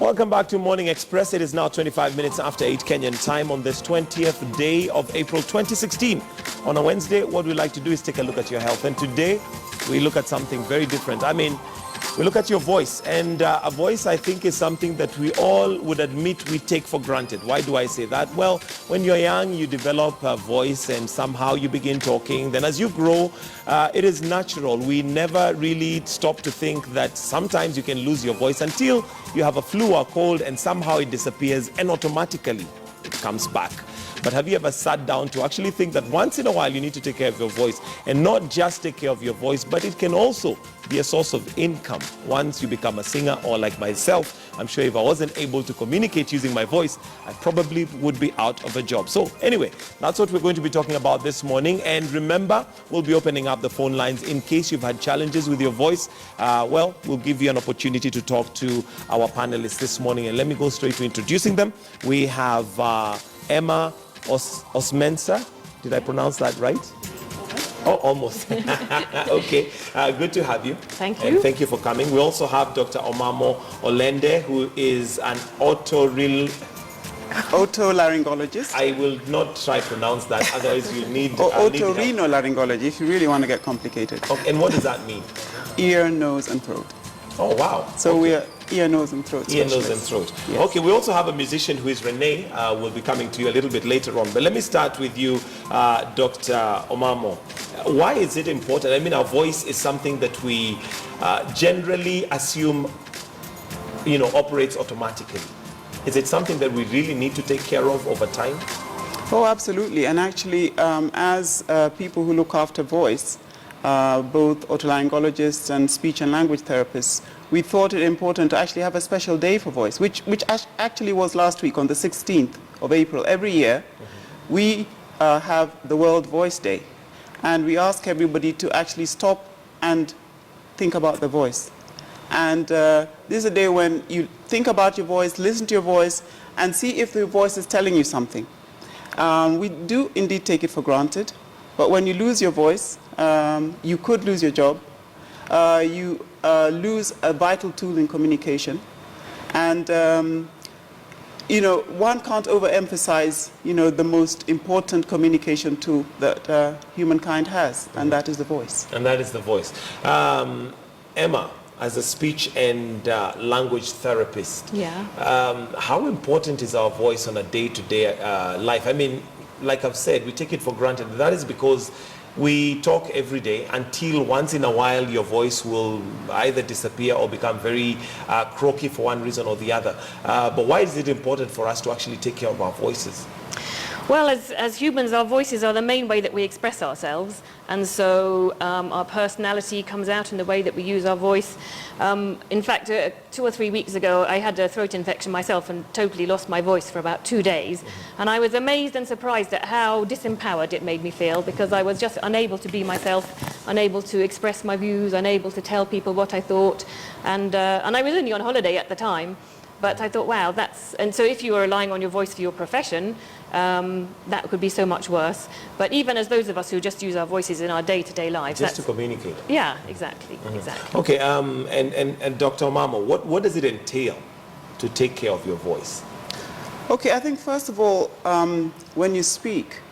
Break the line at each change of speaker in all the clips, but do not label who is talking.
Welcome back to Morning Express. It is now 25 minutes after 8 Kenyan time on this 20th day of April 2016. On a Wednesday, what we like to do is take a look at your health. And today, we look at something very different. We look at your voice. And a voice, I think, is something that we all would admit we take for granted. Why do I say that? Well, when you're young, you develop a voice and somehow you begin talking. Then as you grow, it is natural. We never really stop to think that sometimes you can lose your voice until you have a flu or cold and somehow it disappears and automatically it comes back. But have you ever sat down to actually think that once in a while you need to take care of your voice, and not just take care of your voice, but it can also be a source of income once you become a singer, or like myself, I'm sure if I wasn't able to communicate using my voice, I probably would be out of a job. So anyway, that's what we're going to be talking about this morning. And remember, we'll be opening up the phone lines in case you've had challenges with your voice. Well, we'll give you an opportunity to talk to our panelists this morning. And let me go straight to introducing them. We have Emma Osmensa. Did I pronounce that right? Oh, almost. Okay, good to have you.
Thank you.
And thank you for coming. We also have Dr. Omamo Olende, who is an
otolaryngologist.
I will not try to pronounce that, otherwise you need...
Otorhinolaryngology, if you really want to get complicated.
Okay, and what does that mean?
Ear, nose, and throat.
Oh, wow.
So
okay.
we are ear, nose, and throat
Ear,
specialists.
nose, and throat.
Yes.
Okay, we also have a musician who is Renee. We'll be coming to you a little bit later on. But let me start with you, Dr. Omamo. Why is it important? I mean, our voice is something that we generally assume, operates automatically. Is it something that we really need to take care of over time?
Oh, absolutely. And actually, as people who look after voice, both otolaryngologists and speech and language therapists, we thought it important to actually have a special day for voice, which actually was last week on the 16th of April. Every year, we have the World Voice Day. And we ask everybody to actually stop and think about the voice. And this is a day when you think about your voice, listen to your voice, and see if your voice is telling you something. We do indeed take it for granted, but when you lose your voice, you could lose your job. You lose a vital tool in communication. And, one can't overemphasize, the most important communication tool that humankind has, and that is the voice.
And that is the voice. Emma, as a speech and language therapist, how important is our voice on a day-to-day life? I mean, like I've said, we take it for granted. That is because we talk every day until once in a while your voice will either disappear or become very croaky for one reason or the other. But why is it important for us to actually take care of our voices?
Well, as humans, our voices are the main way that we express ourselves, and so our personality comes out in the way that we use our voice. In fact, 2 or 3 weeks ago, I had a throat infection myself and totally lost my voice for about 2 days. And I was amazed and surprised at how disempowered it made me feel, because I was just unable to be myself, unable to express my views, unable to tell people what I thought. And I was only on holiday at the time. But I thought, wow, and so if you are relying on your voice for your profession, that could be so much worse. But even as those of us who just use our voices in our day-to-day lives.
Just to communicate.
Yeah, exactly, exactly.
Okay, and Dr. Omamo, what does it entail to take care of your voice?
Okay, I think first of all, when you speak,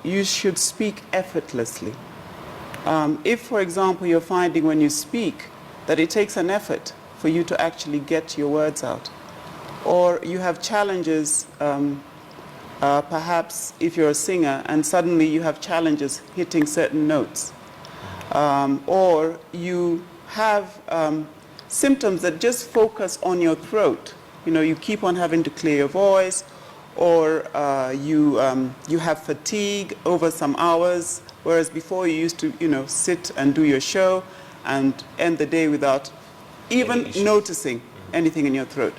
you should speak effortlessly. If, for example, you're finding when you speak that it takes an effort for you to actually get your words out, or you have challenges, perhaps if you're a singer and suddenly you have challenges hitting certain notes, or you have symptoms that just focus on your throat, you keep on having to clear your voice, or you have fatigue over some hours, whereas before you used to sit and do your show and end the day without even noticing anything in your throat.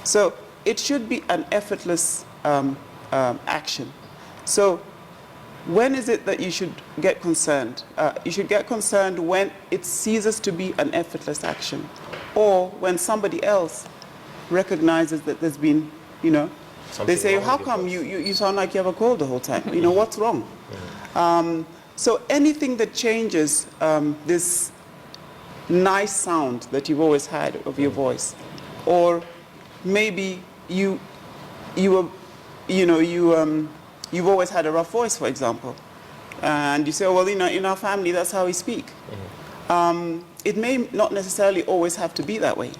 So it should be an effortless action. So when is it that you should get concerned? You should get concerned when it ceases to be an effortless action, or when somebody else recognizes that there's been, they say, how come you sound like you have a cold the whole time? What's wrong? So anything that changes this nice sound that you've always had of your voice, or maybe you've always had a rough voice, for example, and you say, oh, well, in our family, that's how we speak. It may not necessarily always have to be that way.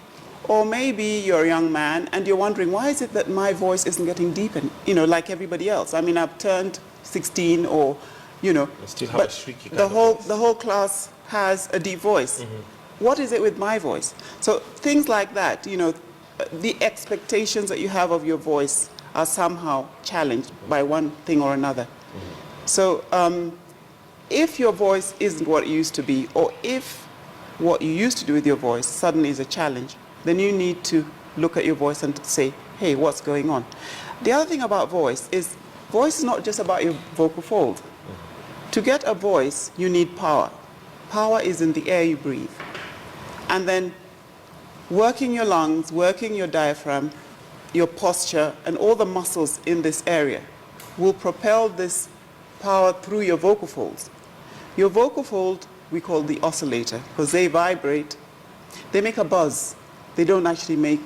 Or maybe you're a young man and you're wondering, why is it that my voice isn't getting deeper, like everybody else? I mean, I've turned 16 or,
You still have a streaky kind
the
of
whole class has a deep voice. What is it with my voice? So things like that, the expectations that you have of your voice are somehow challenged by one thing or another. So if your voice isn't what it used to be, or if what you used to do with your voice suddenly is a challenge, then you need to look at your voice and say, hey, what's going on? The other thing about voice is not just about your vocal fold. To get a voice, you need power. Power is in the air you breathe. And then working your lungs, working your diaphragm, your posture, and all the muscles in this area will propel this power through your vocal folds. Your vocal fold, we call the oscillator, because they vibrate. They make a buzz. They don't actually make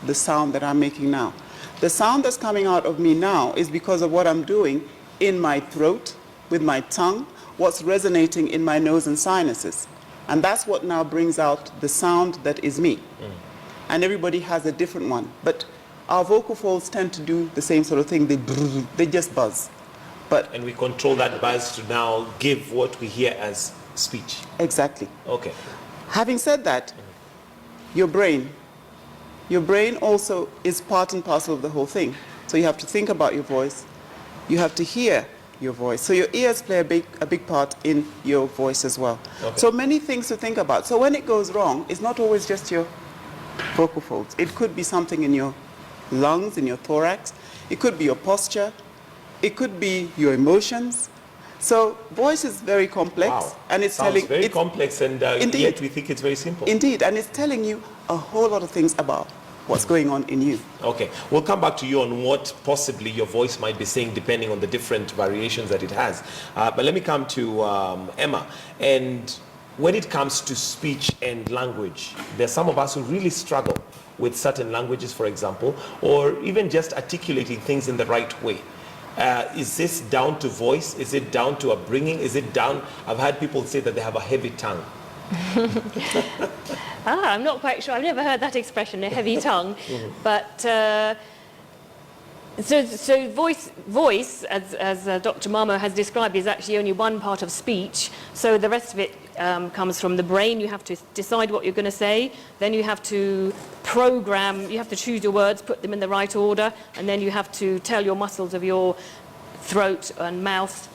the sound that I'm making now. The sound that's coming out of me now is because of what I'm doing in my throat, with my tongue, what's resonating in my nose and sinuses. And that's what now brings out the sound that is me. And everybody has a different one. But our vocal folds tend to do the same sort of thing. They just buzz.
And we control that buzz to now give what we hear as speech.
Exactly.
Okay.
Having said that, your brain also is part and parcel of the whole thing. So you have to think about your voice. You have to hear your voice. So your ears play a big part in your voice as well.
Okay.
So many things to think about. So when it goes wrong, it's not always just your vocal folds. It could be something in your lungs, in your thorax. It could be your posture. It could be your emotions. So voice is very complex.
Wow.
And it's
Sounds
telling
very
it's,
complex, and
Indeed.
yet we think it's very simple.
Indeed, and it's telling you a whole lot of things about what's going on in you.
Okay, we'll come back to you on what possibly your voice might be saying depending on the different variations that it has. But let me come to Emma. And when it comes to speech and language, there's some of us who really struggle with certain languages, for example, or even just articulating things in the right way. Is this down to voice? Is it down to upbringing? Is it down? I've had people say that they have a heavy tongue.
I'm not quite sure. I've never heard that expression, a heavy tongue. But so voice, as Dr. Marmo has described, is actually only one part of speech. So the rest of it comes from the brain. You have to decide what you're going to say. Then you have to program. You have to choose your words, put them in the right order, and then you have to tell your muscles of your throat and mouth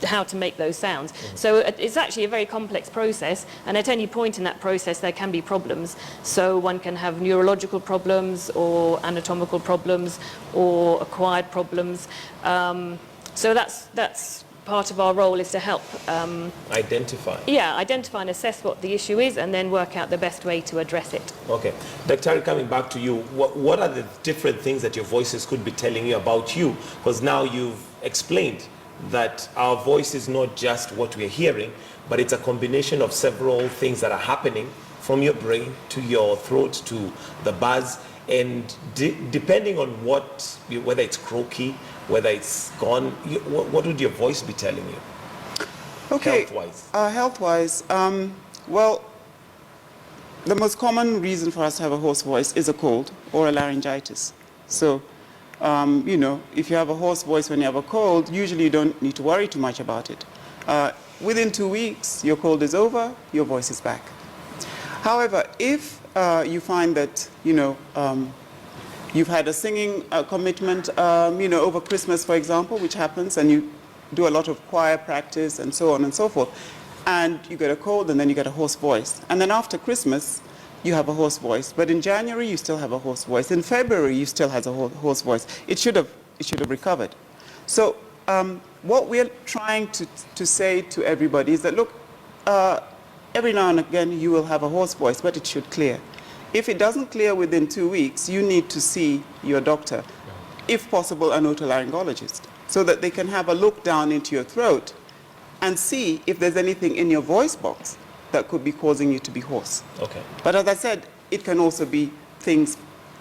how to make those sounds. So it's actually a very complex process, and at any point in that process there can be problems. So one can have neurological problems or anatomical problems or acquired problems. So that's part of our role, is to help
Identify.
identify and assess what the issue is, and then work out the best way to address it.
Okay. Dr. coming back to you, what are the different things that your voices could be telling you about you? Because now you've explained that our voice is not just what we're hearing, but it's a combination of several things that are happening from your brain to your throat to the buzz, and depending on whether it's croaky, whether it's gone, what would your voice be telling you?
Okay.
Health-wise.
Health-wise, well, the most common reason for us to have a hoarse voice is a cold or a laryngitis. So, if you have a hoarse voice when you have a cold, usually you don't need to worry too much about it. Within 2 weeks, your cold is over, your voice is back. However, if you find that, you've had a singing commitment, over Christmas, for example, which happens, and you do a lot of choir practice and so on and so forth, and you get a cold and then you get a hoarse voice. And then after Christmas, you have a hoarse voice. But in January, you still have a hoarse voice. In February, you still have a hoarse voice. It should have recovered. So what we're trying to say to everybody is that, look, every now and again, you will have a hoarse voice, but it should clear. If it doesn't clear within 2 weeks, you need to see your doctor, if possible, an otolaryngologist, so that they can have a look down into your throat and see if there's anything in your voice box that could be causing you to be hoarse.
Okay.
But as I said, it can also be things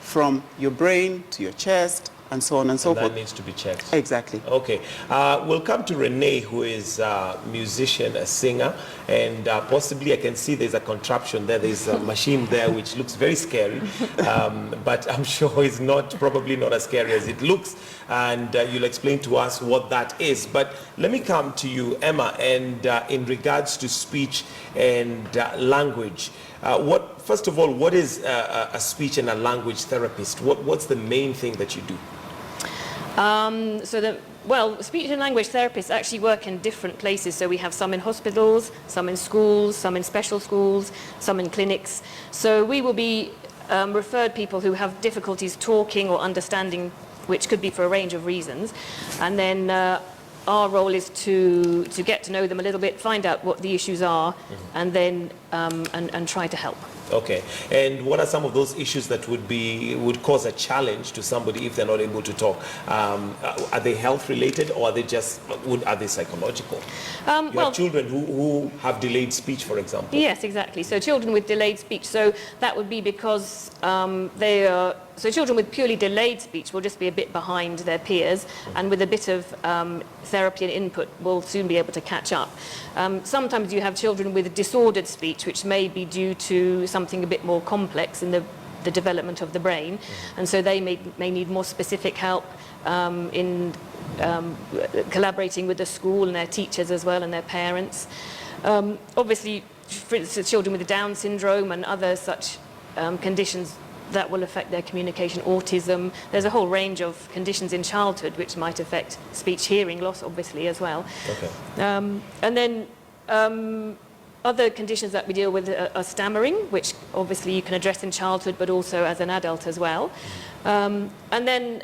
from your brain to your chest, and so on and so
And that
forth.
needs to be checked.
Exactly.
Okay. We'll come to Renee, who is a musician, a singer, and possibly I can see there's a contraption there. There's a machine there which looks very scary, but I'm sure it's probably not as scary as it looks, and you'll explain to us what that is. But let me come to you, Emma, and in regards to speech and language. First of all, what is a speech and a language therapist? What's the main thing that you do?
Speech and language therapists actually work in different places. So we have some in hospitals, some in schools, some in special schools, some in clinics. So we will be referred people who have difficulties talking or understanding, which could be for a range of reasons. And then our role is to get to know them a little bit, find out what the issues are, and then and try to help.
Okay. And what are some of those issues that would cause a challenge to somebody if they're not able to talk? Are they health related, or are they psychological? You have children who have delayed speech, for example.
Yes, exactly. So children with delayed speech. So that would be because so children with purely delayed speech will just be a bit behind their peers, and with a bit of therapy and input will soon be able to catch up. Sometimes you have children with disordered speech, which may be due to something a bit more complex in the development of the brain, and so they may need more specific help in collaborating with the school and their teachers as well, and their parents. Obviously, for instance, children with Down syndrome and other such conditions that will affect their communication, autism. There's a whole range of conditions in childhood which might affect speech, hearing loss, obviously, as well.
Okay.
And then other conditions that we deal with are stammering, which obviously you can address in childhood, but also as an adult as well. And then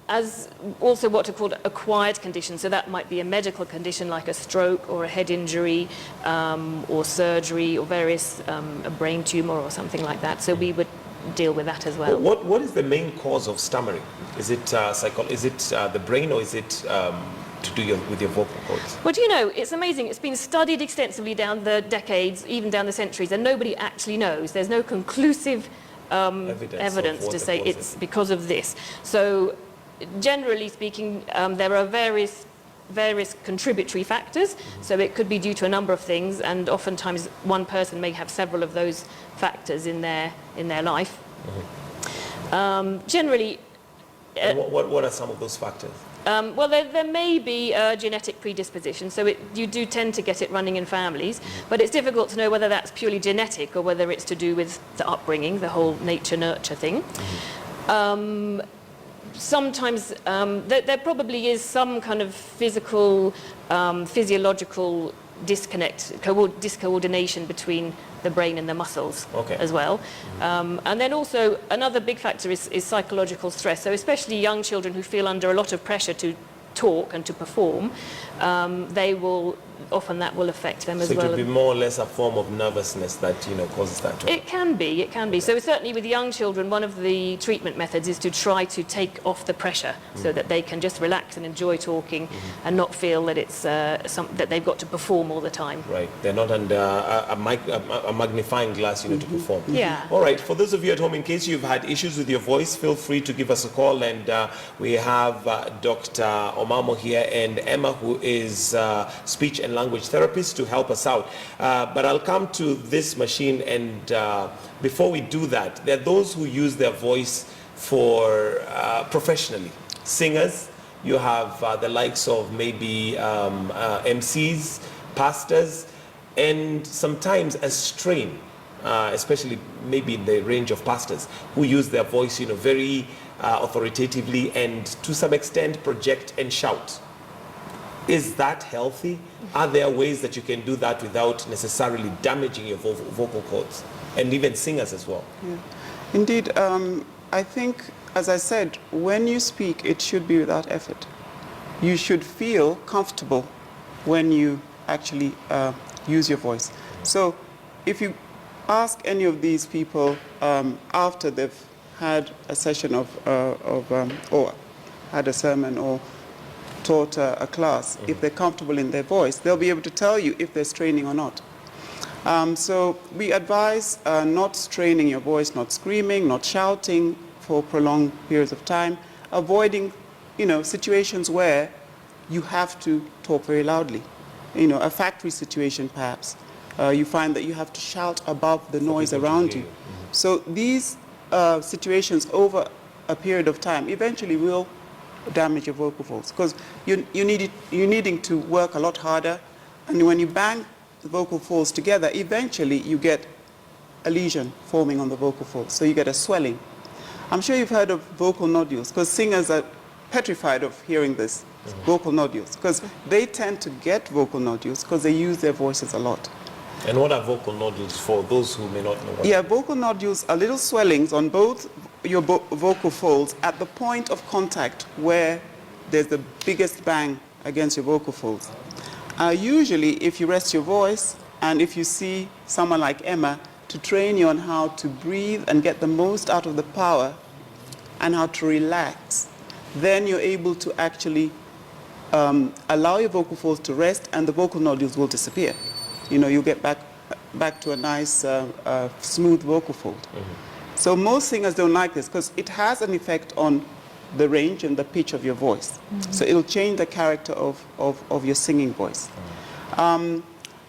as also what are called acquired conditions. So that might be a medical condition like a stroke or a head injury or surgery or various a brain tumor or something like that. So we would deal with that as well.
What is the main cause of stammering? Is it the brain, or is it to do with your vocal cords?
Well, do you know, it's amazing. It's been studied extensively down the decades, even down the centuries, and nobody actually knows. There's no conclusive evidence to say it's because of this. So generally speaking, there are various contributory factors. So it could be due to a number of things, and oftentimes one person may have several of those factors in their life. Generally,
what are some of those factors?
Well, there may be a genetic predisposition, so you do tend to get it running in families, but it's difficult to know whether that's purely genetic or whether it's to do with the upbringing, the whole nature-nurture thing. Sometimes there probably is some kind of physical, physiological discoordination between the brain and the muscles as well. And then also another big factor is psychological stress. So especially young children who feel under a lot of pressure to talk and to perform, often that will affect them as well.
So it would be more or less a form of nervousness that causes that to happen.
It can be. So certainly with young children, one of the treatment methods is to try to take off the pressure so that they can just relax and enjoy talking and not feel that it's that they've got to perform all the time.
Right. They're not under a magnifying glass, to perform.
Yeah.
All right. For those of you at home, in case you've had issues with your voice, feel free to give us a call. And we have Dr. Omamo here and Emma, who is speech and language therapist, to help us out. But I'll come to this machine, and before we do that, there are those who use their voice for professionally. Singers, you have the likes of maybe MCs, pastors, and sometimes a strain, especially maybe in the range of pastors, who use their voice, very authoritatively and to some extent project and shout. Is that healthy? Are there ways that you can do that without necessarily damaging your vocal cords, and even singers as well?
Yeah. Indeed, I think, as I said, when you speak, it should be without effort. You should feel comfortable when you actually use your voice. So if you ask any of these people after they've had a session or had a sermon or taught a class, if they're comfortable in their voice, they'll be able to tell you if they're straining or not. So we advise not straining your voice, not screaming, not shouting for prolonged periods of time, avoiding, situations where you have to talk very loudly. A factory situation perhaps. You find that you have to shout above the noise around you. So these situations over a period of time eventually will damage your vocal folds, because you're needing to work a lot harder, and when you bang the vocal folds together, eventually you get a lesion forming on the vocal folds, so you get a swelling. I'm sure you've heard of vocal nodules, because singers are petrified of hearing this, vocal nodules, because they tend to get vocal nodules because they use their voices a lot.
And what are vocal nodules for those who may not know what?
Yeah, vocal nodules are little swellings on both your vocal folds at the point of contact where there's the biggest bang against your vocal folds. Usually, if you rest your voice, and if you see someone like Emma to train you on how to breathe and get the most out of the power and how to relax, then you're able to actually allow your vocal folds to rest, and the vocal nodules will disappear. You'll get back to a nice, smooth vocal fold. So most singers don't like this because it has an effect on the range and the pitch of your voice. So it'll change the character of your singing voice.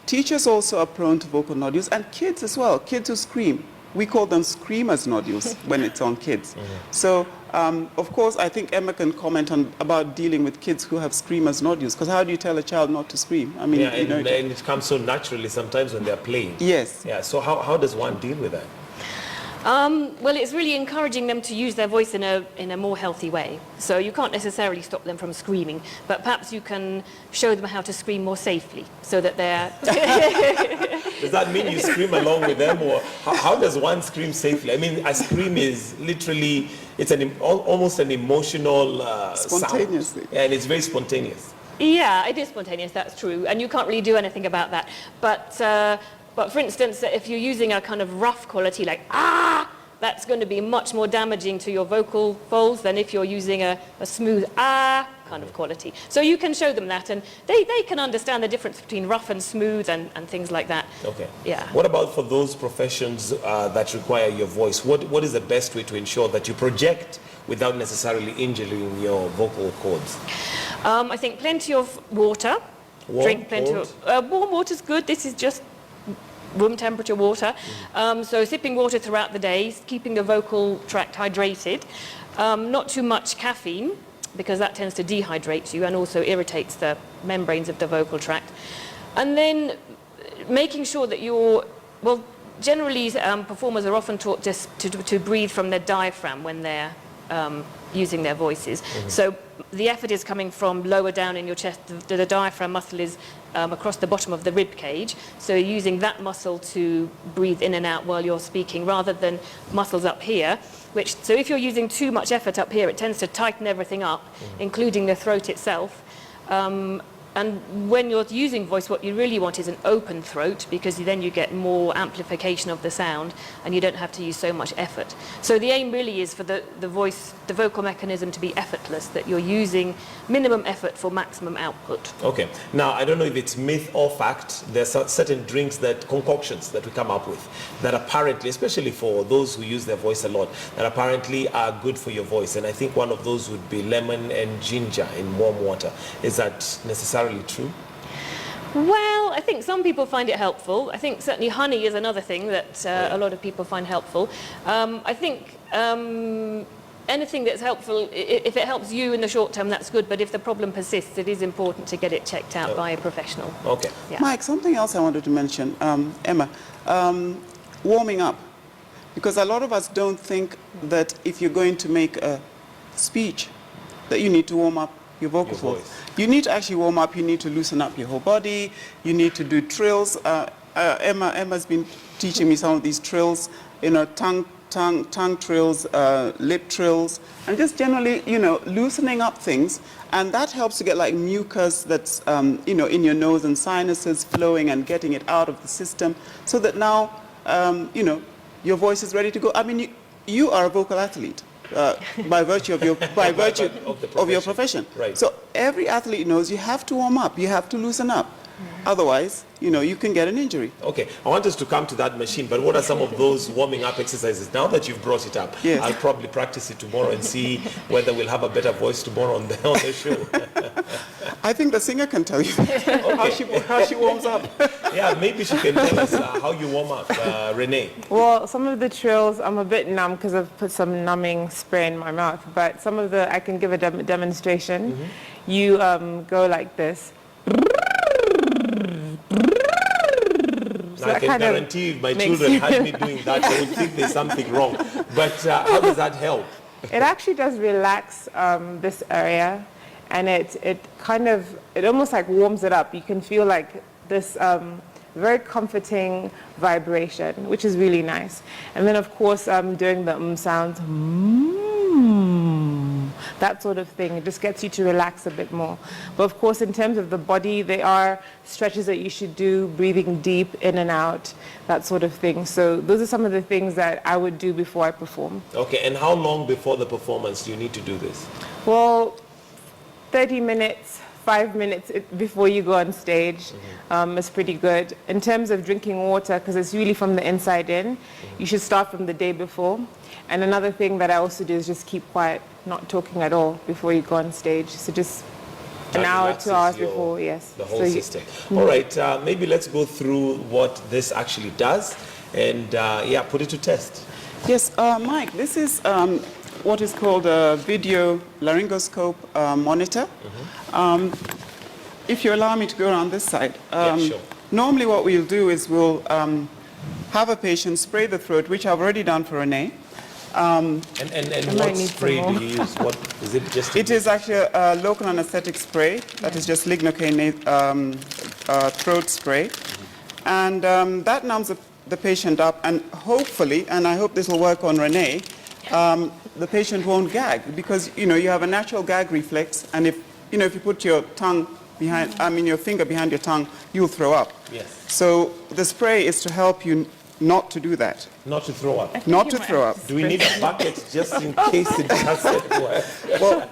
Teachers also are prone to vocal nodules, and kids as well. Kids who scream. We call them screamers nodules when it's on kids. So, of course, I think Emma can comment about dealing with kids who have screamers nodules, because how do you tell a child not to scream? I mean,
and it comes so naturally sometimes when they're playing.
Yes.
Yeah, so how does one deal with that?
Well, it's really encouraging them to use their voice in a more healthy way. So you can't necessarily stop them from screaming, but perhaps you can show them how to scream more safely, so that they're...
Does that mean you scream along with them, or how does one scream safely? I mean, a scream is literally, it's almost an emotional
Spontaneously.
sound, and it's very spontaneous.
Yeah, it is spontaneous, that's true, and you can't really do anything about that. But for instance, if you're using a kind of rough quality like ah, that's going to be much more damaging to your vocal folds than if you're using a smooth ah kind of quality. So you can show them that, and they can understand the difference between rough and smooth and things like that.
Okay.
Yeah.
What about for those professions that require your voice? What is the best way to ensure that you project without necessarily injuring your vocal cords?
I think plenty of water. Drink plenty of warm water's good. This is just room temperature water. So sipping water throughout the day, keeping the vocal tract hydrated. Not too much caffeine, because that tends to dehydrate you and also irritates the membranes of the vocal tract. And then making sure that generally performers are often taught just to breathe from their diaphragm when they're using their voices. So the effort is coming from lower down in your chest. The diaphragm muscle is across the bottom of the rib cage. So you're using that muscle to breathe in and out while you're speaking, rather than muscles up here. So if you're using too much effort up here, it tends to tighten everything up, including the throat itself. And when you're using voice, what you really want is an open throat, because then you get more amplification of the sound and you don't have to use so much effort. So the aim really is for the vocal mechanism to be effortless, that you're using minimum effort for maximum output.
Okay. Now, I don't know if it's myth or fact, there's certain concoctions that we come up with that apparently, especially for those who use their voice a lot, that apparently are good for your voice. And I think one of those would be lemon and ginger in warm water. Is that necessarily true?
Well, I think some people find it helpful. I think certainly honey is another thing that a lot of people find helpful. I think anything that's helpful, if it helps you in the short term, that's good, but if the problem persists, it is important to get it checked out by a professional.
Okay.
Yeah.
Mike, something else I wanted to mention, Emma, warming up. Because a lot of us don't think that if you're going to make a speech, that you need to warm up your vocal folds. You need to actually warm up, you need to loosen up your whole body, you need to do trills. Emma's been teaching me some of these trills, tongue trills, lip trills, and just generally, loosening up things. And that helps to get like mucus that's, in your nose and sinuses flowing and getting it out of the system, so that now, your voice is ready to go. I mean, you are a vocal athlete. By virtue of your profession.
Right.
So every athlete knows you have to warm up, you have to loosen up. Otherwise, you know, you can get an injury.
Okay, I want us to come to that machine, but what are some of those warming up exercises? Now that you've brought it up,
Yes.
I'll probably practice it tomorrow and see whether we'll have a better voice tomorrow on the show.
I think the singer can tell you how she warms up.
Yeah, maybe she can tell us how you warm up, Renee.
Well, some of the trills, I'm a bit numb because I've put some numbing spray in my mouth, but some of the, I can give a demonstration. You go like this. So
Now, I
that
can
kind of
guarantee if my
makes
children
you-
had me doing that, they would think there's something wrong. But how does that help?
It actually does relax this area, and it almost like warms it up. You can feel like this very comforting vibration, which is really nice. And then of course doing the sounds, that sort of thing. It just gets you to relax a bit more. But of course, in terms of the body, there are stretches that you should do, breathing deep in and out, that sort of thing. So those are some of the things that I would do before I perform.
Okay, and how long before the performance do you need to do this?
Well, 30 minutes, 5 minutes before you go on stage is pretty good. In terms of drinking water, because it's really from the inside in, you should start from the day before. And another thing that I also do is just keep quiet, not talking at all before you go on stage. So just an
That
hour,
relaxes
2 hours
your-
before, yes.
The whole
So
system. All right, maybe let's go through what this actually does and yeah, put it to test.
Yes, Mike, this is what is called a video laryngoscope monitor. If you allow me to go around this side.
Yeah, sure.
Normally what we'll do is we'll have a patient spray the throat, which I've already done for Renee.
And
might
what
need
spray
some
do you use? What is it? Just
It is actually a local anesthetic spray. That is just lignocaine throat spray. And that numbs the patient up, and hopefully, and I hope this will work on Renee, the patient won't gag, because you know you have a natural gag reflex, and if you put your tongue behind, your finger behind your tongue, you'll throw up.
Yes.
So the spray is to help you not to do that,
Not to throw up.
not to throw up.
Do we need a bucket just in case it doesn't work?
Well,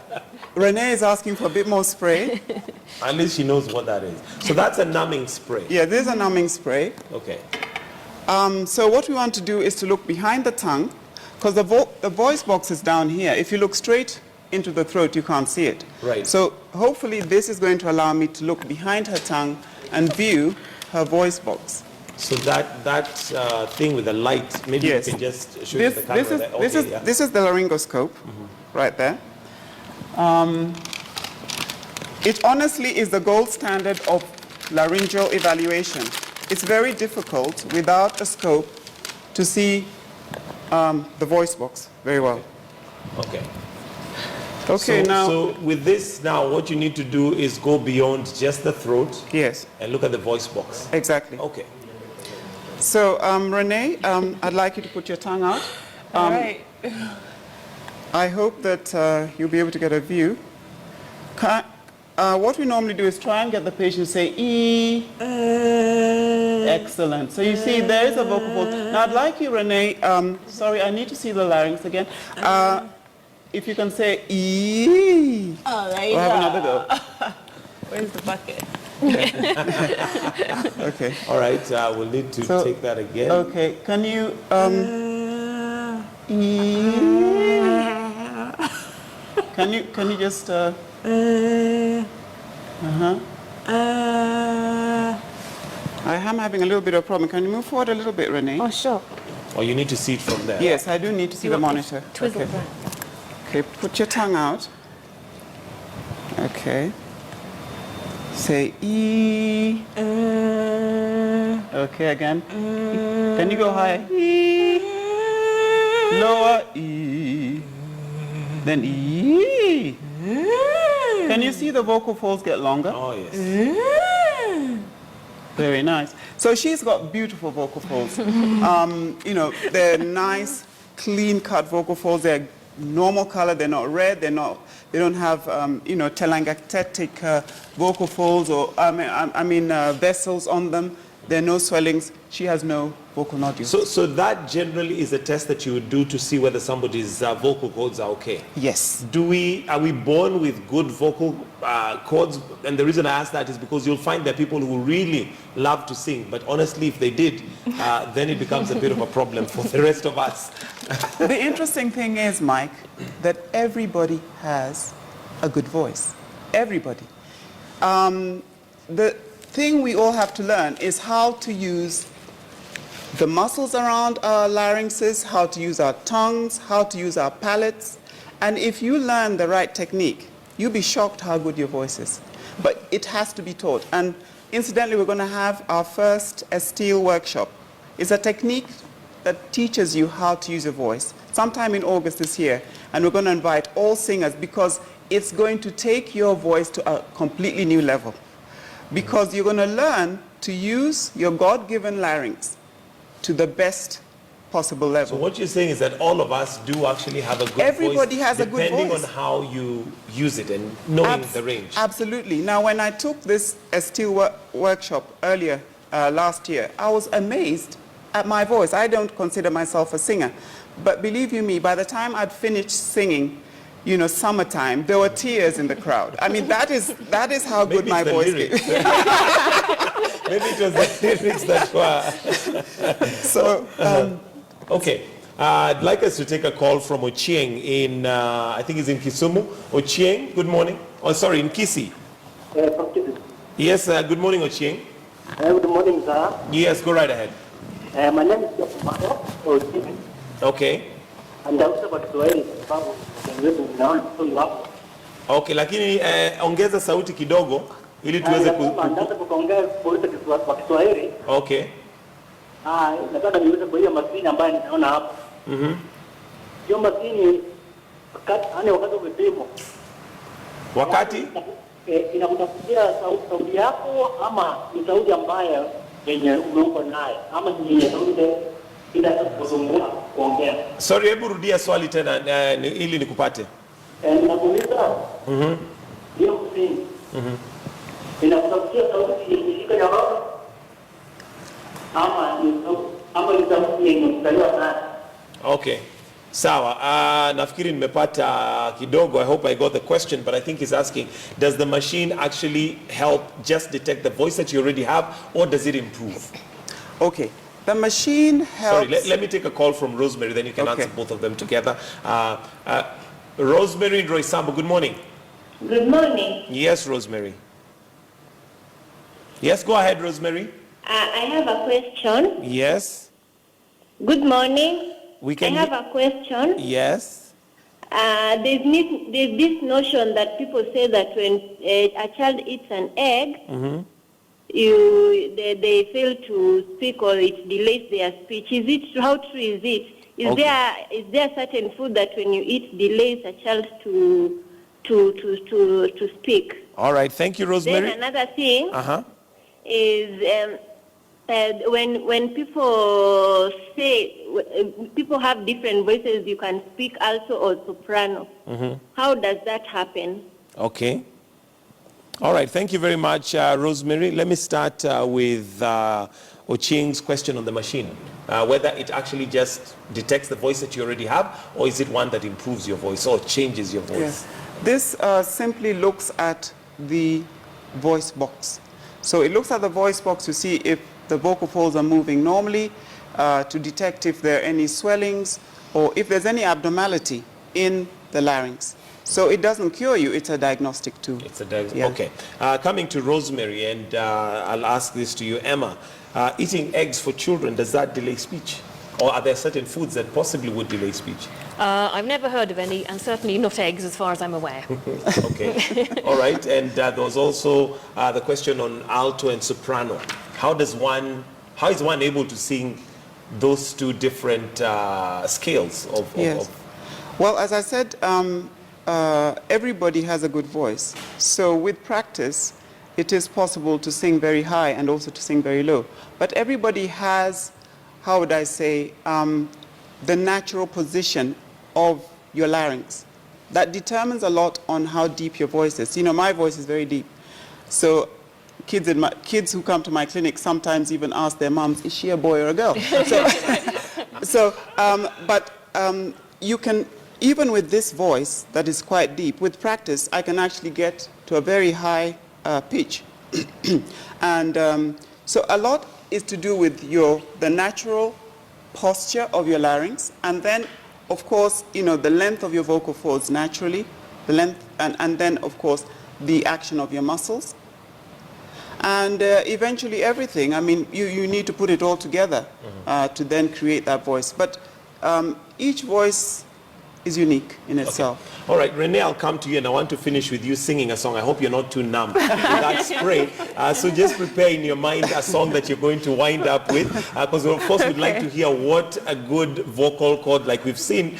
Renee is asking for a bit more spray.
At least she knows what that is. So that's a numbing spray.
Yeah, this is a numbing spray.
Okay.
So what we want to do is to look behind the tongue, because the voice box is down here. If you look straight into the throat, you can't see it.
Right.
So hopefully this is going to allow me to look behind her tongue and view her voice box.
So that thing with the light, maybe
Yes.
you can just show it to the camera. there. Okay, yeah.
This is the laryngoscope, right there. It honestly is the gold standard of laryngeal evaluation. It's very difficult without a scope to see the voice box very well.
Okay.
Okay,
so,
now,
So with this now, what you need to do is go beyond just the throat
yes,
and look at the voice box.
exactly.
Okay.
So, Renee, I'd like you to put your tongue out.
All right.
I hope that you'll be able to get a view. What we normally do is try and get the patient to say E. Excellent. So you see, there is a vocal fold. Now, I'd like you, Renee, sorry, I need to see the larynx again. If you can say E.
Oh, there you
We'll have another go.
Where's the bucket?
Okay.
All right. We'll need to
So-
take that again.
Okay. Can you E? Can you just I am having a little bit of a problem. Can you move forward a little bit, Renee?
Oh, sure.
Or you need to see it from there.
Yes, I do need to see the monitor.
Twizzle
Okay.
that.
Okay, put your tongue out. Okay. Say E. Okay, again. Can you go high? E. Lower E. Then E. Can you see the vocal folds get longer?
Oh, yes.
Very nice. So she's got beautiful vocal folds. They're nice, clean-cut vocal folds. They're normal color. They're not red. They don't have, telangiectatic vocal folds or vessels on them. there are no swellings, she has no vocal nodules.
So that generally is a test that you would do to see whether somebody's vocal cords are okay.
Yes.
Are we born with good vocal cords? And the reason I ask that is because you'll find there are people who really love to sing, but honestly, if they did, then it becomes a bit of a problem for the rest of us.
The interesting thing is, Mike, that everybody has a good voice. Everybody. The thing we all have to learn is how to use the muscles around our larynxes, how to use our tongues, how to use our palates. And if you learn the right technique, you'll be shocked how good your voice is. But it has to be taught. And incidentally, we're going to have our first Estelle workshop. It's a technique that teaches you how to use your voice sometime in August this year. And we're going to invite all singers because it's going to take your voice to a completely new level. Because you're going to learn to use your God-given larynx to the best possible level.
So what you're saying is that all of us do actually have a good
Everybody
voice.
has a good voice.
Depending on how you use it and knowing the range.
Absolutely. Now, when I took this Estelle workshop earlier last year, I was amazed at my voice. I don't consider myself a singer. But believe you me, by the time I'd finished singing, you know, Summertime, there were tears in the crowd. I mean, that is how good
Maybe
my
it's the
voice
lyrics.
is.
Maybe it was the lyrics that were.
So,
Okay. I'd like us to take a call from Ochieng in, I think it's in Kisumu. Ochieng, good morning. Oh, sorry, in Kisii.
From Kisii.
Yes, good morning, Ochieng.
Good morning, sir.
Yes, go right ahead.
My name is Yafumaro Ochieng,
Okay.
and I was about Kiswahili sababu naona vizuri wapo.
Okay, lakini ongeza sauti kidogo ili tuweze
Nataka kuongea kuhusu Kiswahili.
Okay.
Nataka niweze kwa hiyo mashine ambayo ninaona hapa. Hiyo mashine wakati wa vipimo.
Wakati
Inakutafutia sauti yako ama ni sauti ambayo yenye umeuko naye ama ni sauti inakusumbua kuongea.
Sorry, hebu rudia swali tena ili nikupate.
Nakuuliza. Hiyo mashine. Inakutafutia sauti yenye shika ya roho ama ni sauti yenye kutaliwa naye.
Okay. Sawa. Nafikiri nimepata kidogo. I hope I got the question, but I think he's asking, does the machine actually help just detect the voice that you already have, or does it improve?
okay. The machine helps.
Sorry, let me take a call from Rosemary, then you can
Okay.
answer both of them together. Rosemary and Roysambu, good morning.
Good morning.
Yes, Rosemary. Yes, go ahead, Rosemary.
I have a question.
Yes.
Good morning.
We can
I have a question.
Yes.
There's this notion that people say that when a child eats an egg, they fail to speak or it delays their speech. Is it how true is it? Is
Okay.
there certain food that when you eat delays a child to speak?
All right. Thank you, Rosemary.
Then another thing is when people say people have different voices, you can speak alto or soprano. How does that happen?
Okay. All right. Thank you very much, Rosemary. Let me start with Ochieng's question on the machine. Whether it actually just detects the voice that you already have, or is it one that improves your voice or changes your voice?
Yes. This simply looks at the voice box. So it looks at the voice box to see if the vocal folds are moving normally, to detect if there are any swellings or if there's any abnormality in the larynx. So it doesn't cure you, it's a diagnostic tool.
It's a diagnostic.
Yeah.
Okay. Coming to Rosemary, and I'll ask this to you, Emma. Eating eggs for children, does that delay speech? Or are there certain foods that possibly would delay speech?
I've never heard of any, and certainly not eggs as far as I'm aware.
Okay. All right. And there was also the question on alto and soprano. How is one able to sing those two different scales of?
Yes. Well, as I said, everybody has a good voice. So with practice, it is possible to sing very high and also to sing very low. But everybody has, how would I say, the natural position of your larynx. That determines a lot on how deep your voice is. You know, my voice is very deep. So kids who come to my clinic sometimes even ask their moms, is she a boy or a girl? But you can, even with this voice that is quite deep, with practice, I can actually get to a very high pitch. And so a lot is to do with the natural posture of your larynx, and then, of course, the length of your vocal folds naturally, the length, and then, of course, the action of your muscles. And eventually everything, I mean, you need to put it all together to then create that voice. But each voice is unique in itself.
Okay. All right, Renee, I'll come to you, and I want to finish with you singing a song. I hope you're not too numb with that spray. So just prepare in your mind a song that you're going to wind up with, because of course we'd like to hear what a good vocal cord, like we've seen,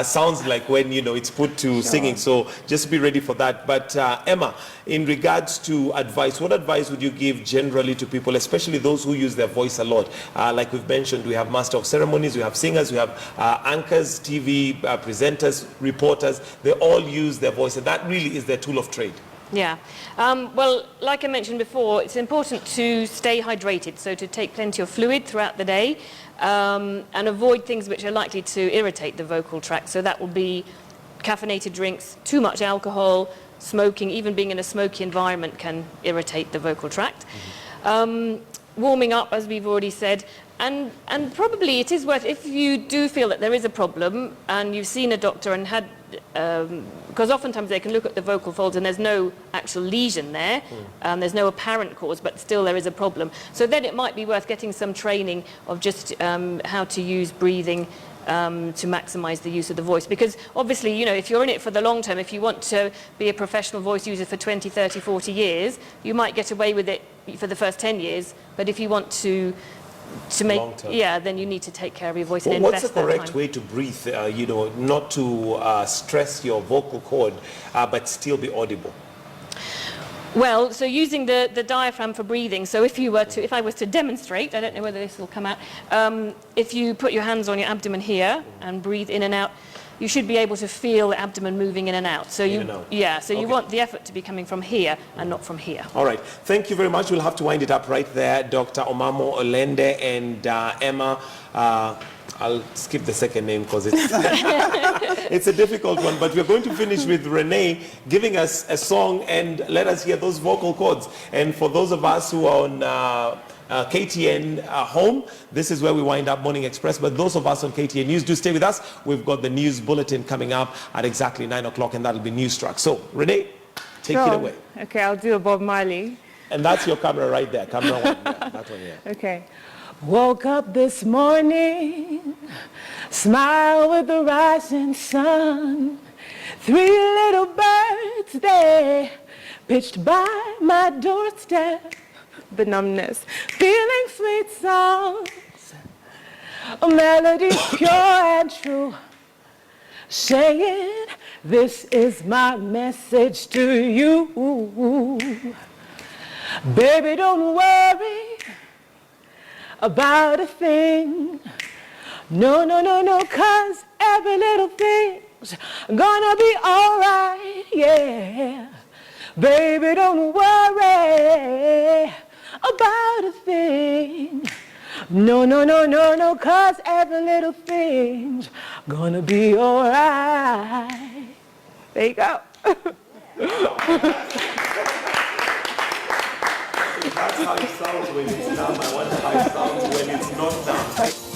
sounds like when it's put to singing. So just be ready for that. But Emma, in regards to advice, what advice would you give generally to people, especially those who use their voice a lot? Like we've mentioned, we have master of ceremonies, we have singers, we have anchors, TV presenters, reporters. They all use their voice, and that really is their tool of trade.
Yeah. Well, like I mentioned before, it's important to stay hydrated, so to take plenty of fluid throughout the day and avoid things which are likely to irritate the vocal tract. So that will be caffeinated drinks, too much alcohol, smoking. Even being in a smoky environment can irritate the vocal tract. Warming up, as we've already said. And probably it is worth, if you do feel that there is a problem and you've seen a doctor and had, because oftentimes they can look at the vocal folds and there's no actual lesion there, there's no apparent cause, but still there is a problem. So then it might be worth getting some training of just how to use breathing to maximize the use of the voice. Because obviously, if you're in it for the long term, if you want to be a professional voice user for 20, 30, 40 years, you might get away with it for the first 10 years. But if you want to make, then you need to take care of your voice and invest
What's the correct
that time.
way to breathe, not to stress your vocal cord, but still be audible?
Well, so using the diaphragm for breathing. So if I was to demonstrate, I don't know whether this will come out, if you put your hands on your abdomen here and breathe in and out, you should be able to feel the abdomen moving in and out. So you want the effort to be coming from here and not from here.
All right. Thank you very much. We'll have to wind it up right there. Dr. Omamo Olende and Emma. I'll skip the second name because it's a difficult one, but we're going to finish with Renee giving us a song and let us hear those vocal cords. And for those of us who are on KTN home, this is where we wind up Morning Express, but those of us on KTN News, do stay with us. We've got the news bulletin coming up at exactly 9 o'clock, and that'll be News Struck. So Renee, take it away.
Okay, I'll do a Bob Marley.
And that's your camera right there, camera one. Yeah, that one, yeah.
Okay. Woke up this morning, smile with the rising sun. 3 little birds, they pitched by my doorstep. The numbness, feeling sweet songs, a melody pure and true, saying, this is my message to you. Baby, don't worry about a thing. No, no, no, no, 'cause every little thing's gonna be all right, yeah. Baby, don't worry about a thing. No, no, no, no, no, 'cause every little thing's gonna be all right. There you go.
That's how it sounds when it's done. I wonder how it sounds when it's not done.